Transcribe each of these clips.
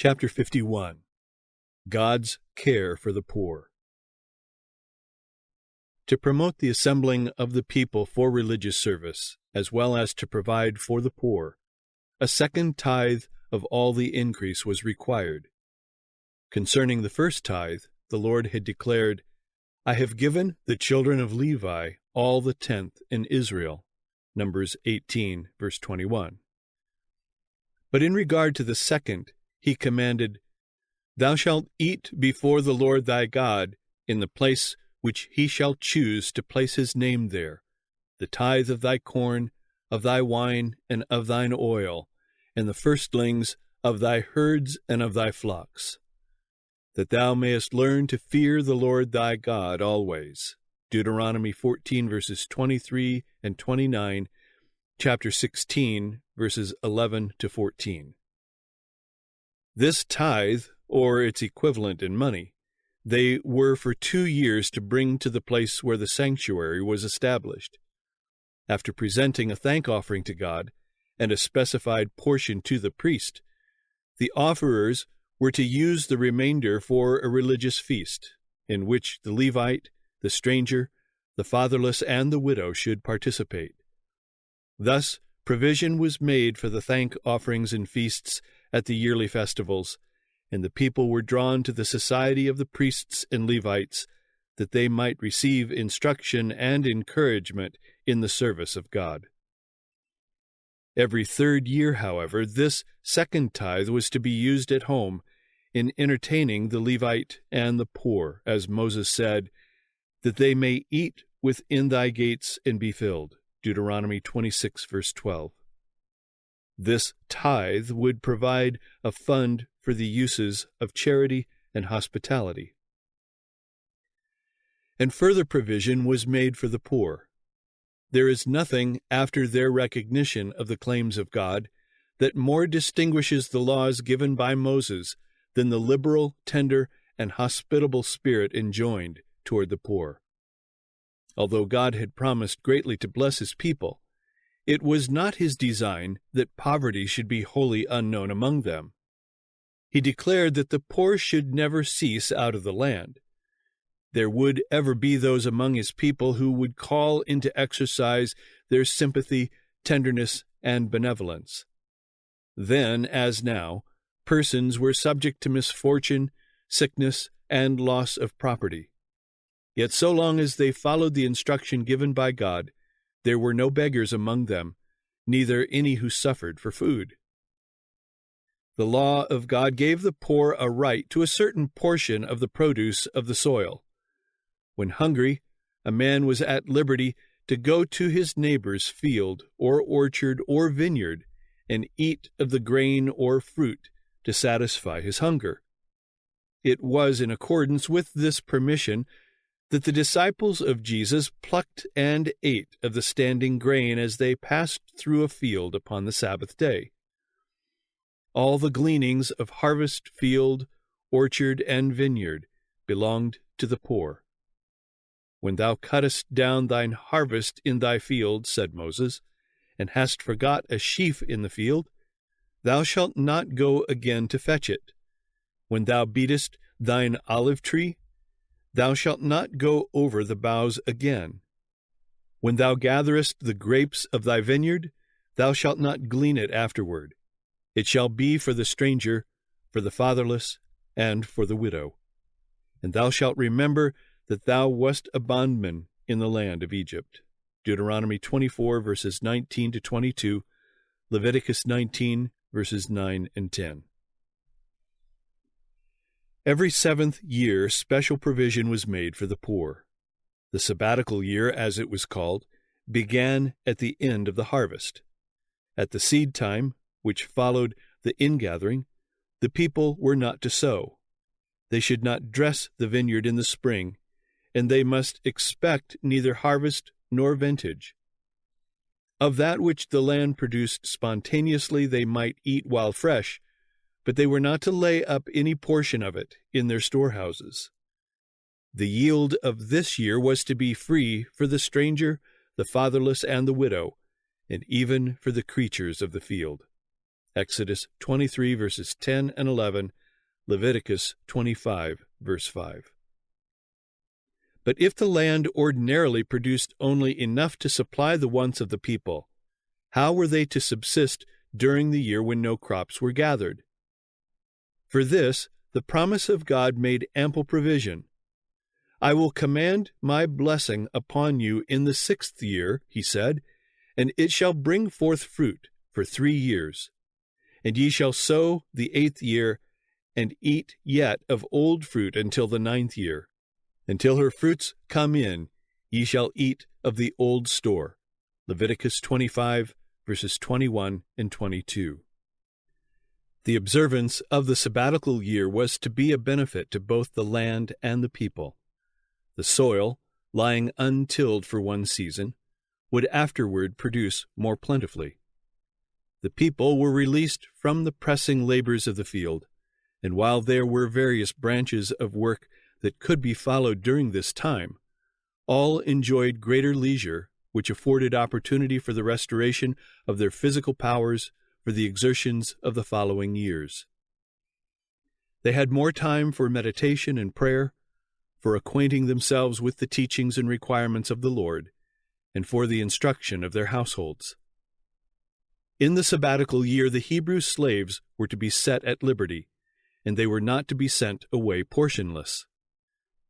Chapter 51. God's Care for the Poor. To promote the assembling of the people for religious service, as well as to provide for the poor, a second tithe of all the increase was required. Concerning the first tithe, the Lord had declared, "I have given the children of Levi all the tenth in Israel." Numbers 18, verse 21. But in regard to the second, he commanded, "Thou shalt eat before the Lord thy God in the place which he shall choose to place his name there, the tithe of thy corn, of thy wine, and of thine oil, and the firstlings of thy herds and of thy flocks, that thou mayest learn to fear the Lord thy God always." Deuteronomy 14, verses 23 and 29, chapter 16, verses 11 to 14. This tithe, or its equivalent in money, they were for 2 years to bring to the place where the sanctuary was established. After presenting a thank offering to God and a specified portion to the priest, the offerers were to use the remainder for a religious feast, in which the Levite, the stranger, the fatherless, and the widow should participate. Thus, provision was made for the thank offerings and feasts at the yearly festivals, and the people were drawn to the society of the priests and Levites, that they might receive instruction and encouragement in the service of God. Every third year, however, this second tithe was to be used at home in entertaining the Levite and the poor, as Moses said, "that they may eat within thy gates and be filled." Deuteronomy 26, verse 12. This tithe would provide a fund for the uses of charity and hospitality. And further provision was made for the poor. There is nothing, after their recognition of the claims of God, that more distinguishes the laws given by Moses than the liberal, tender, and hospitable spirit enjoined toward the poor. Although God had promised greatly to bless his people, it was not his design that poverty should be wholly unknown among them. He declared that the poor should never cease out of the land. There would ever be those among his people who would call into exercise their sympathy, tenderness, and benevolence. Then, as now, persons were subject to misfortune, sickness, and loss of property. Yet so long as they followed the instruction given by God, there were no beggars among them, neither any who suffered for food. The law of God gave the poor a right to a certain portion of the produce of the soil. When hungry, a man was at liberty to go to his neighbor's field or orchard or vineyard and eat of the grain or fruit to satisfy his hunger. It was in accordance with this permission that the disciples of Jesus plucked and ate of the standing grain as they passed through a field upon the Sabbath day. All the gleanings of harvest, field, orchard, and vineyard belonged to the poor. "When thou cuttest down thine harvest in thy field," said Moses, "and hast forgot a sheaf in the field, thou shalt not go again to fetch it. When thou beatest thine olive tree, thou shalt not go over the boughs again. When thou gatherest the grapes of thy vineyard, thou shalt not glean it afterward. It shall be for the stranger, for the fatherless, and for the widow. And thou shalt remember that thou wast a bondman in the land of Egypt." Deuteronomy 24, verses 19 to 22, Leviticus 19, verses 9 and 10. Every seventh year special provision was made for the poor. The sabbatical year, as it was called, began at the end of the harvest. At the seed time, which followed the ingathering, the people were not to sow. They should not dress the vineyard in the spring, and they must expect neither harvest nor vintage. Of that which the land produced spontaneously they might eat while fresh, but they were not to lay up any portion of it in their storehouses. The yield of this year was to be free for the stranger, the fatherless, and the widow, and even for the creatures of the field. Exodus 23, verses 10 and 11, Leviticus 25, verse 5. But if the land ordinarily produced only enough to supply the wants of the people, how were they to subsist during the year when no crops were gathered? For this, the promise of God made ample provision. I will command my blessing upon you in the 6th year, he said, and it shall bring forth fruit for 3 years. And ye shall sow the 8th year, and eat yet of old fruit until the 9th year. Until her fruits come in, ye shall eat of the old store. Leviticus 25, verses 21 and 22. The observance of the sabbatical year was to be a benefit to both the land and the people. The soil, lying untilled for one season, would afterward produce more plentifully. The people were released from the pressing labors of the field, and while there were various branches of work that could be followed during this time, all enjoyed greater leisure, which afforded opportunity for the restoration of their physical powers for the exertions of the following years. They had more time for meditation and prayer, for acquainting themselves with the teachings and requirements of the Lord, and for the instruction of their households. In the sabbatical year, the Hebrew slaves were to be set at liberty, and they were not to be sent away portionless.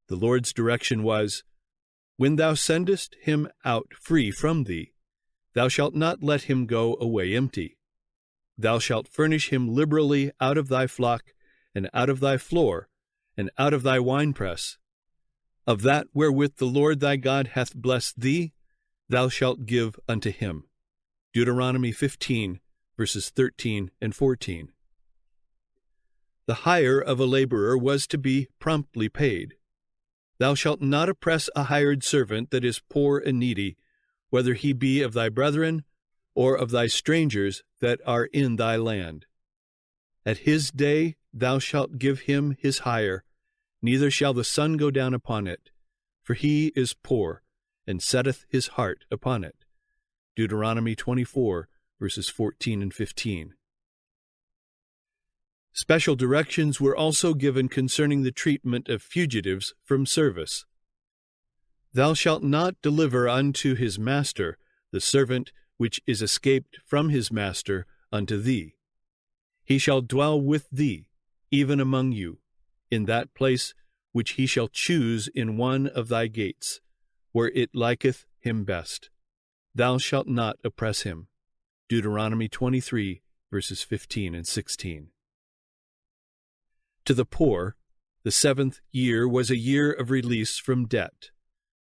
The Lord's direction was, When thou sendest him out free from thee, thou shalt not let him go away empty. Thou shalt furnish him liberally out of thy flock, and out of thy floor, and out of thy winepress. Of that wherewith the Lord thy God hath blessed thee, thou shalt give unto him. Deuteronomy 15, verses 13 and 14. The hire of a laborer was to be promptly paid. Thou shalt not oppress a hired servant that is poor and needy, whether he be of thy brethren or of thy strangers that are in thy land. At his day thou shalt give him his hire, neither shall the sun go down upon it, for he is poor, and setteth his heart upon it. Deuteronomy 24, verses 14 and 15. Special directions were also given concerning the treatment of fugitives from service. Thou shalt not deliver unto his master the servant which is escaped from his master unto thee. He shall dwell with thee, even among you, in that place which he shall choose in one of thy gates, where it liketh him best. Thou shalt not oppress him. Deuteronomy 23, verses 15 and 16. To the poor, the 7th year was a year of release from debt.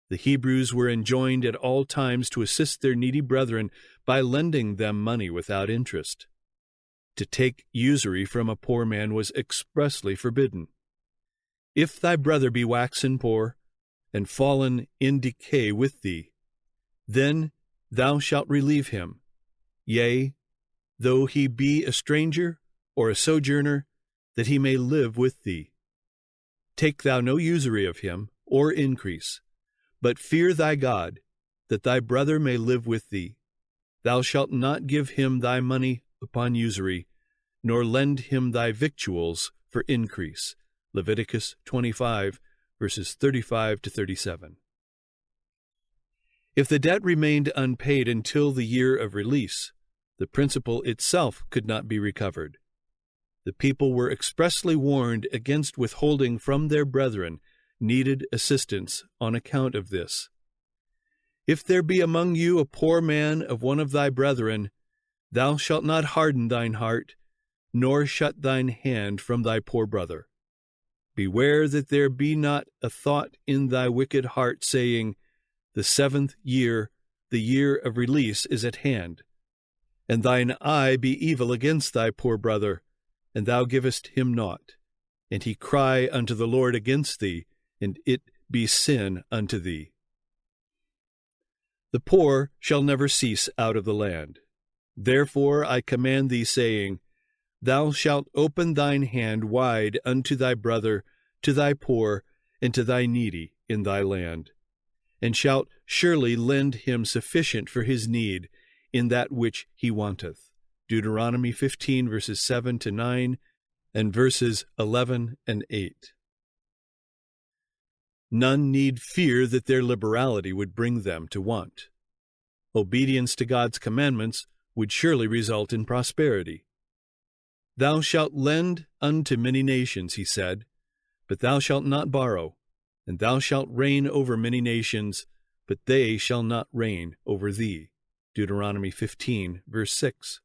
The Hebrews were enjoined at all times to assist their needy brethren by lending them money without interest. To take usury from a poor man was expressly forbidden. If thy brother be waxen poor, and fallen in decay with thee, then thou shalt relieve him, yea, though he be a stranger or a sojourner, that he may live with thee. Take thou no usury of him, or increase, but fear thy God, that thy brother may live with thee. Thou shalt not give him thy money upon usury, nor lend him thy victuals for increase. Leviticus 25, verses 35 to 37. If the debt remained unpaid until the year of release, the principal itself could not be recovered. The people were expressly warned against withholding from their brethren needed assistance on account of this. If there be among you a poor man of one of thy brethren, thou shalt not harden thine heart, nor shut thine hand from thy poor brother. Beware that there be not a thought in thy wicked heart, saying, The 7th year, the year of release, is at hand. And thine eye be evil against thy poor brother, and thou givest him naught, and he cry unto the Lord against thee, and it be sin unto thee. The poor shall never cease out of the land. Therefore I command thee, saying, Thou shalt open thine hand wide unto thy brother, to thy poor, and to thy needy in thy land, and shalt surely lend him sufficient for his need in that which he wanteth. Deuteronomy 15, verses 7 to 9, and verses 11 and 8. None need fear that their liberality would bring them to want. Obedience to God's commandments would surely result in prosperity. Thou shalt lend unto many nations, he said, but thou shalt not borrow, and thou shalt reign over many nations, but they shall not reign over thee. Deuteronomy 15, verse 6.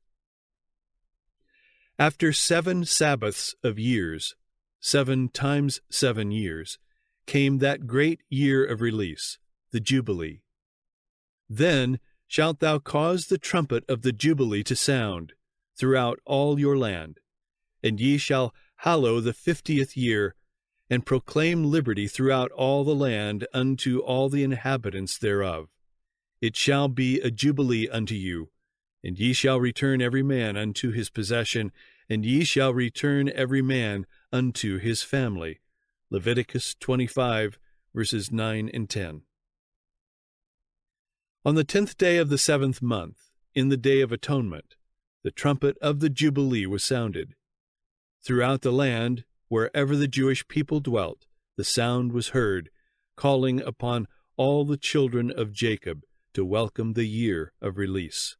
After 7 Sabbaths of years, 7 times 7 years, came that great year of release, the Jubilee. Then shalt thou cause the trumpet of the Jubilee to sound throughout all your land, and ye shall hallow the 50th year, and proclaim liberty throughout all the land unto all the inhabitants thereof. It shall be a jubilee unto you, and ye shall return every man unto his possession, and ye shall return every man unto his family. Leviticus 25, verses 9 and 10. On the 10th day of the 7th month, in the Day of Atonement, the trumpet of the Jubilee was sounded. Throughout the land, wherever the Jewish people dwelt, the sound was heard, calling upon all the children of Jacob to welcome the year of release.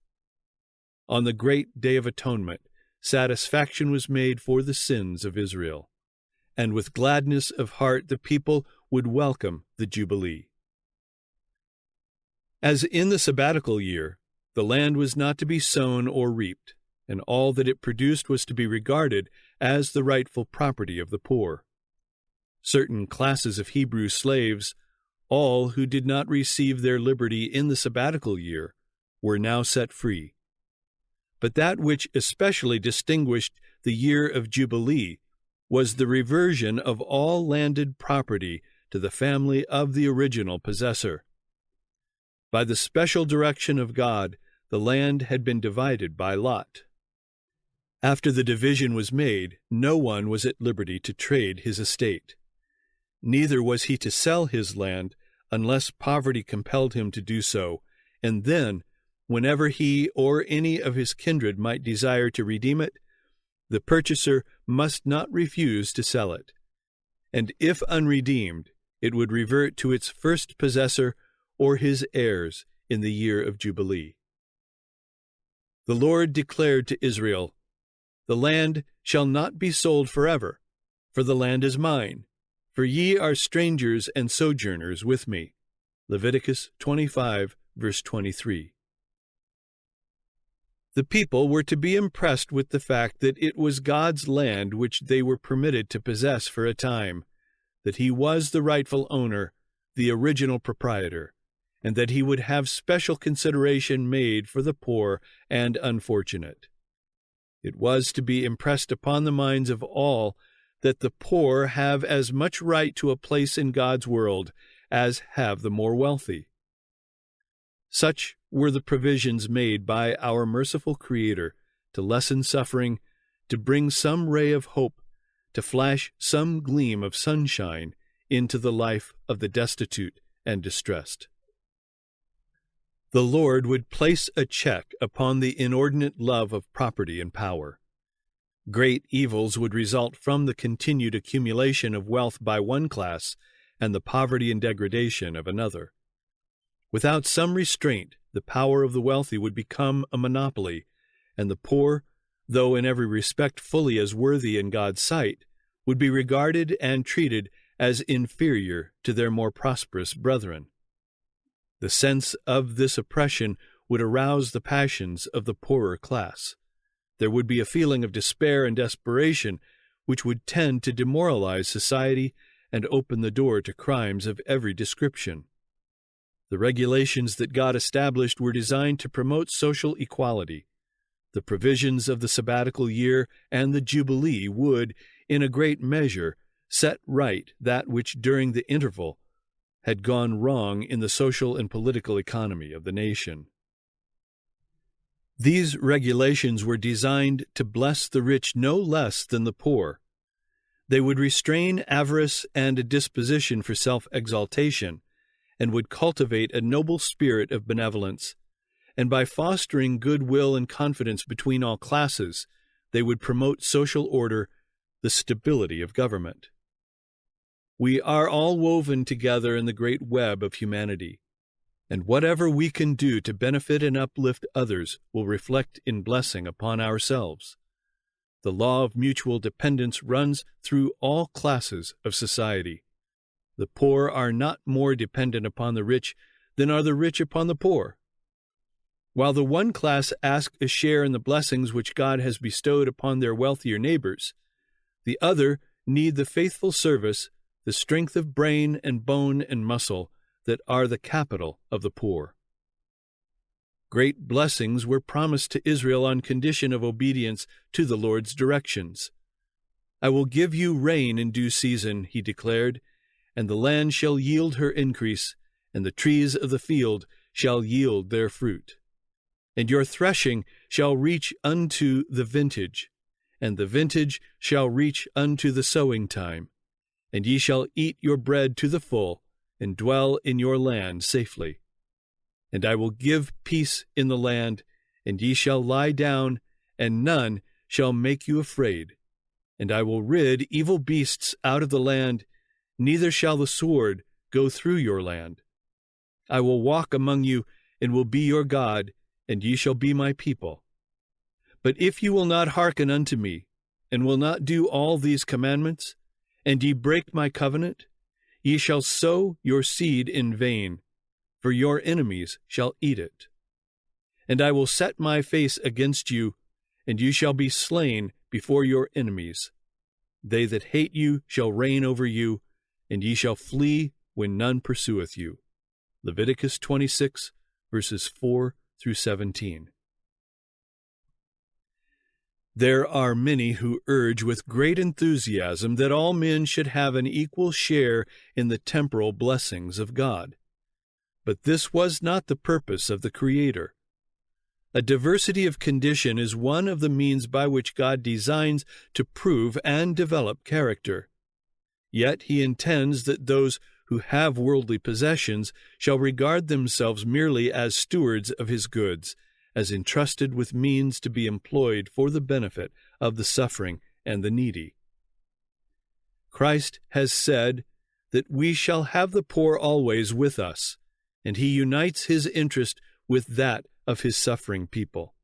On the great Day of Atonement, satisfaction was made for the sins of Israel, and with gladness of heart the people would welcome the Jubilee. As in the sabbatical year, the land was not to be sown or reaped, and all that it produced was to be regarded as the rightful property of the poor. Certain classes of Hebrew slaves, all who did not receive their liberty in the sabbatical year, were now set free. But that which especially distinguished the year of Jubilee was the reversion of all landed property to the family of the original possessor. By the special direction of God, the land had been divided by lot. After the division was made, no one was at liberty to trade his estate. Neither was he to sell his land unless poverty compelled him to do so, and then, whenever he or any of his kindred might desire to redeem it, the purchaser must not refuse to sell it. And if unredeemed, it would revert to its first possessor or his heirs in the year of Jubilee. The Lord declared to Israel, "The land shall not be sold forever, for the land is mine, for ye are strangers and sojourners with me." Leviticus 25, verse 23. The people were to be impressed with the fact that it was God's land which they were permitted to possess for a time, that he was the rightful owner, the original proprietor, and that he would have special consideration made for the poor and unfortunate. It was to be impressed upon the minds of all that the poor have as much right to a place in God's world as have the more wealthy. Such were the provisions made by our merciful Creator to lessen suffering, to bring some ray of hope, to flash some gleam of sunshine into the life of the destitute and distressed. The Lord would place a check upon the inordinate love of property and power. Great evils would result from the continued accumulation of wealth by one class and the poverty and degradation of another. Without some restraint, the power of the wealthy would become a monopoly, and the poor, though in every respect fully as worthy in God's sight, would be regarded and treated as inferior to their more prosperous brethren. The sense of this oppression would arouse the passions of the poorer class. There would be a feeling of despair and desperation which would tend to demoralize society and open the door to crimes of every description. The regulations that God established were designed to promote social equality. The provisions of the sabbatical year and the Jubilee would, in a great measure, set right that which during the interval had gone wrong in the social and political economy of the nation. These regulations were designed to bless the rich no less than the poor. They would restrain avarice and a disposition for self-exaltation, and would cultivate a noble spirit of benevolence, and by fostering goodwill and confidence between all classes, they would promote social order, the stability of government. We are all woven together in the great web of humanity, and whatever we can do to benefit and uplift others will reflect in blessing upon ourselves. The law of mutual dependence runs through all classes of society. The poor are not more dependent upon the rich than are the rich upon the poor. While the one class ask a share in the blessings which God has bestowed upon their wealthier neighbors, the other need the faithful service, the strength of brain and bone and muscle that are the capital of the poor. Great blessings were promised to Israel on condition of obedience to the Lord's directions. "I will give you rain in due season," he declared, "and the land shall yield her increase, and the trees of the field shall yield their fruit. And your threshing shall reach unto the vintage, and the vintage shall reach unto the sowing time. And ye shall eat your bread to the full, and dwell in your land safely. And I will give peace in the land, and ye shall lie down, and none shall make you afraid. And I will rid evil beasts out of the land, neither shall the sword go through your land. I will walk among you, and will be your God, and ye shall be my people. But if you will not hearken unto me, and will not do all these commandments, and ye break my covenant, ye shall sow your seed in vain, for your enemies shall eat it. And I will set my face against you, and you shall be slain before your enemies. They that hate you shall reign over you, and ye shall flee when none pursueth you." Leviticus 26, verses 4 through 17. There are many who urge with great enthusiasm that all men should have an equal share in the temporal blessings of God. But this was not the purpose of the Creator. A diversity of condition is one of the means by which God designs to prove and develop character. Yet he intends that those who have worldly possessions shall regard themselves merely as stewards of his goods, as entrusted with means to be employed for the benefit of the suffering and the needy. Christ has said that we shall have the poor always with us, and he unites his interest with that of his suffering people.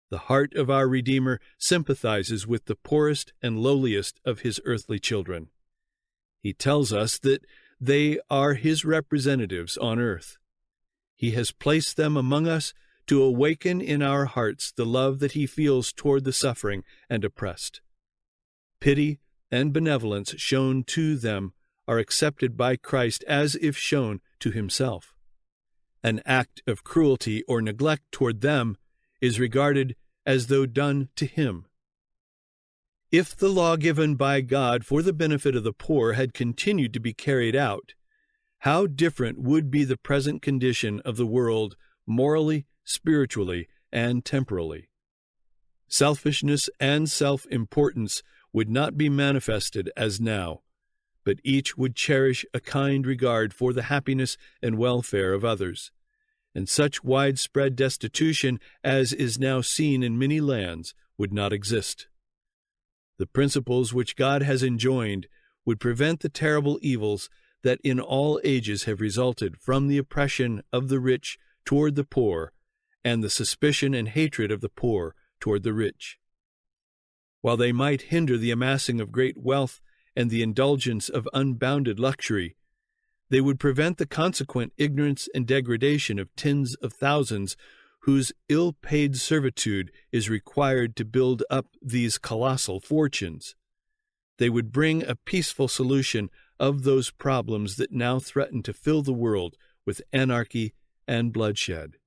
The heart of our Redeemer sympathizes with the poorest and lowliest of his earthly children. He tells us that they are his representatives on earth. He has placed them among us to awaken in our hearts the love that he feels toward the suffering and oppressed. Pity and benevolence shown to them are accepted by Christ as if shown to himself. An act of cruelty or neglect toward them is regarded as though done to him. If the law given by God for the benefit of the poor had continued to be carried out, how different would be the present condition of the world morally, spiritually, and temporally. Selfishness and self-importance would not be manifested as now, but each would cherish a kind regard for the happiness and welfare of others, and such widespread destitution as is now seen in many lands would not exist. The principles which God has enjoined would prevent the terrible evils that in all ages have resulted from the oppression of the rich toward the poor, and the suspicion and hatred of the poor toward the rich. While they might hinder the amassing of great wealth and the indulgence of unbounded luxury, they would prevent the consequent ignorance and degradation of tens of thousands whose ill-paid servitude is required to build up these colossal fortunes. They would bring a peaceful solution of those problems that now threaten to fill the world with anarchy and bloodshed.